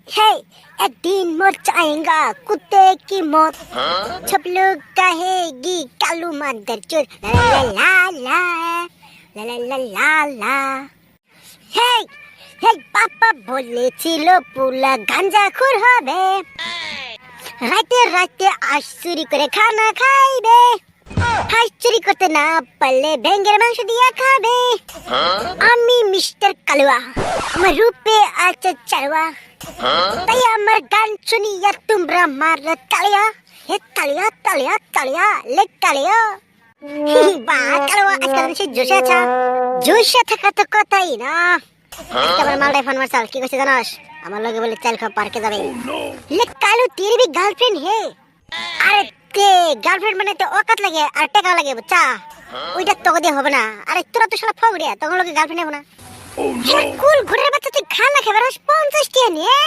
हे एक दिन मर जाएगा कुत्ते की मौत सब लोग कहेगी कालू मादर चोर ला ला ला ला ला ला ला ला हे हे पापा বলেছিল পুলা গাঞ্জাখোর হবে রাতে রাতে আজ চুরি করে খানা খাইবে হাঁস চুরি করতে না পারলে ভেঙ্গের মাংস দিয়ে খাবে আমি মিস্টার কালুয়া আমার রূপে আছে চারুয়া তাই আমার গান শুনিয়া তোমরা মারো তালিয়া হে তালিয়া তালিয়া তালিয়া লে তালিয়া বা কালুয়া আজকাল সে জোশে আছে জোশে থাকা তো কথাই না আমার মালটাই ফোন মারছাল কি কইছে জানাস আমার লগে বলে চাল খা পার্কে যাবে লে কালু तेरी भी गर्लफ्रेंड है আরে তে গার্লফ্রেন্ড মানে তো ওকাত লাগে আর টাকা লাগে বুঝছা ওইটা তোকে দিয়ে হবে না আরে তোরা তো শালা ফগড়িয়া তোর লগে গার্লফ্রেন্ড হবে না কুল ঘুরে বাচ্চা তুই খানা খাবার 50 টাকা নিয়ে